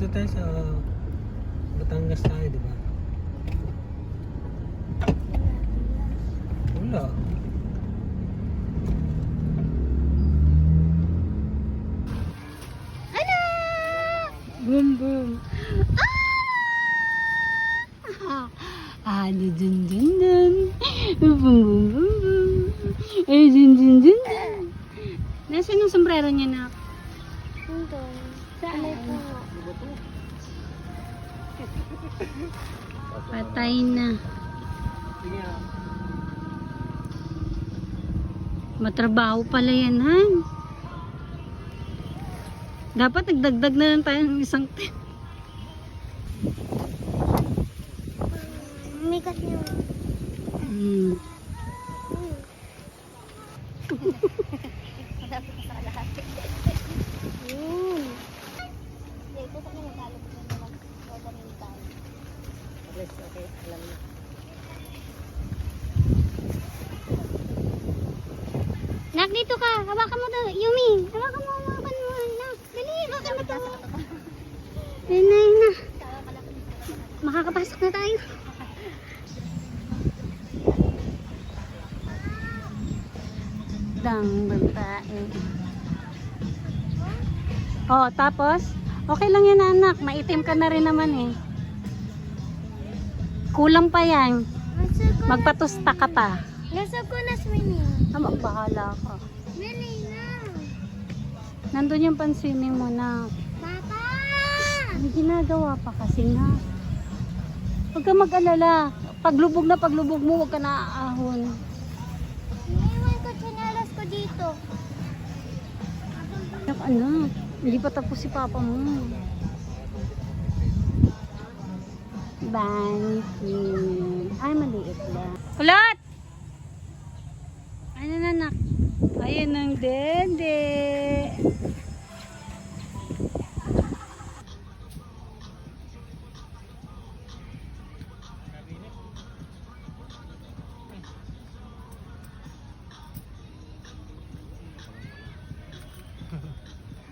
Dito tayo sa Batangas tayo, di ba? Wala. Ano? Boom boom. Ano dun dun dun. Boom boom boom boom. Ay dun dun dun dun. Nasaan yung sombrero niya na? Doon. Saan? Ano po? Patay na. Matrabaho pala yan, Han. Dapat nagdagdag na lang tayo ng isang tent. May kasi yung... Malapit ka sa lahat. Yun. Hindi, ito sa mga nagkalap ko na mag-order tayo. Okay, alam na. Nak, dito ka. Hawakan mo to, Yumi. Hawakan mo. Nak, dali. Hawakan mo to. Ayun na. Makakapasok na tayo. Dang babae. Oh, tapos, okay lang yan anak. Maitim ka na rin naman eh. Kulang pa yan. Magpatusta ka pa. Nasa ko na swimming. Magbahala ka. Dali na. Nandun yung pan-swimming mo na. Papa! May ginagawa pa kasi nga. Huwag ka mag-alala. Paglubog mo, huwag ka na aahon. Iniwan ko tsinelas ko dito. Anak, hindi pa tapos si papa mo. Banky. Ay, maliit lang. Kulot! Ano na, anak? Ayun ang dede.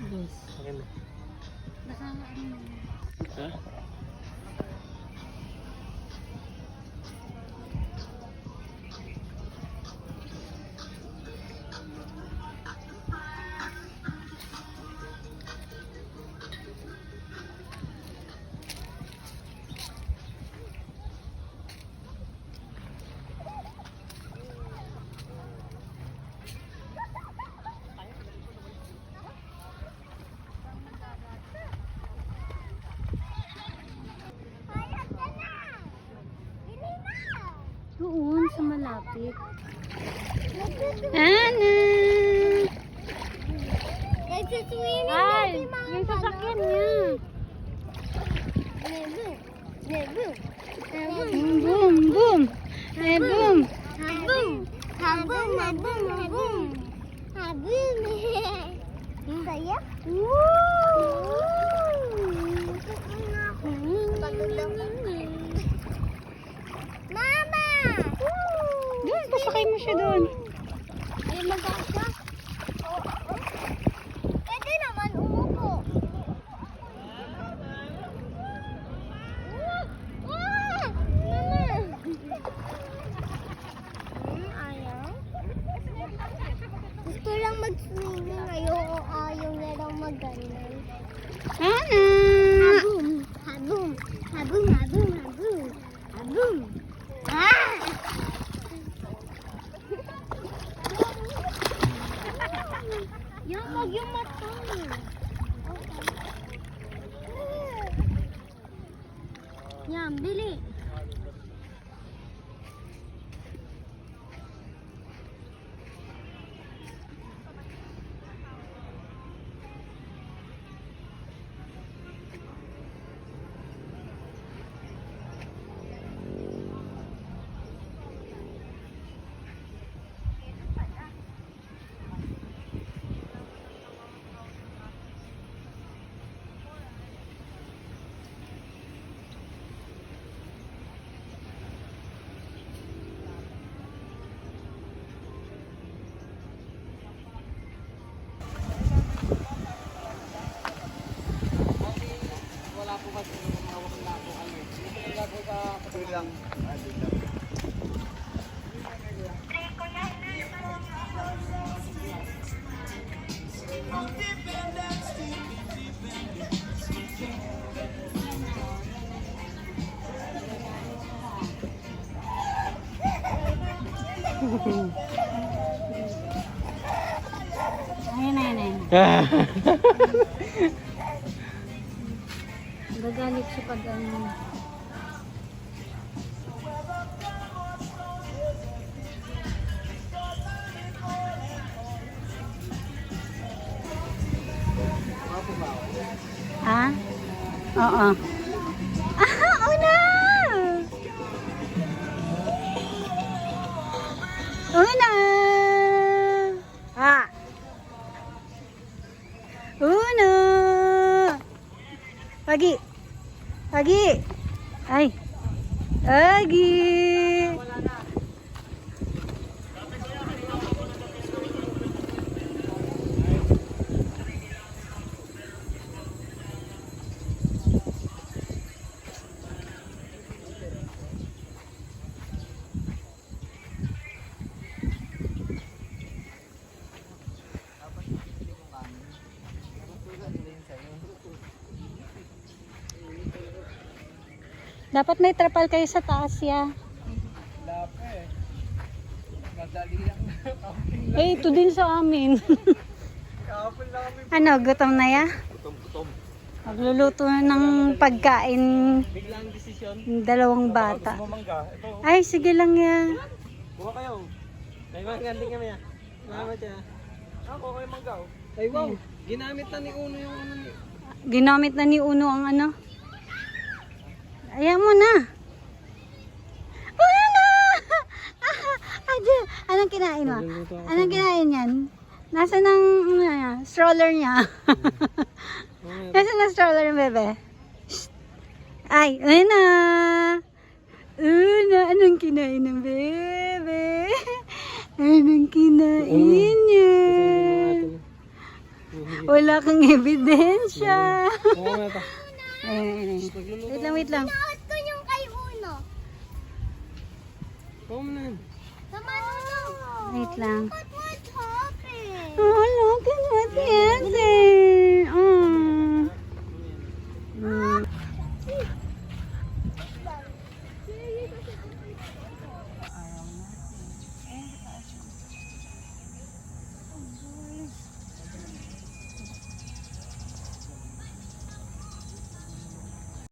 Yes. Okay na. Baka ano. Ha? Doon sa malapit. Ana! Nagsiswimming Ay! na si Mama. Yung sasakyan niya. Nebu. Nebu. Boom! Boom! Ay, boom! Habum. Habum. Habum. Habum. Habum. Saya? Mama! Doon, pasakay mo siya doon. Ay, mag-asa? Pwede naman umupo. Mama! Ayaw? Gusto lang mag-swimming. Ayaw na lang mag-ganyan. Ana! Habum! Habum! Habum! Habum! Habum! Habum! Ah! Wag yung mata. Yan, bili. Ayun, ayun, ayun. Gagalit siya pag ano. Ha? Oo. Ah, oh no! Una! Ah! Una! Pagi! Pagi! Ay! Pagi! Dapat may trapal kayo sa taas ya. Eh, ito din sa amin. Ano, gutom na ya? Gutom. Magluluto na ng pagkain Biglang desisyon. ng dalawang bata. Mangga. Ito. Ay, sige lang ya. Buka kayo. May magandang kami ah. Salamat ya. Ako kayo mangga. Ay wow. Ginamit na ni Uno yung ano ni. Ginamit na ni Uno ang ano. Ayan mo na. Wala! Anong kinain mo? Anong kinain yan? Nasaan ang stroller niya? Nasaan ang stroller ng bebe? Shh. Ay, una! Una, anong kinain ng bebe? Anong kinain niya? Wala kang ebidensya. Ayun. Wait lang. Naot ko yung kay Uno. Pum na. Sama Uno. Wait lang. What happened? Oh, look at what he has.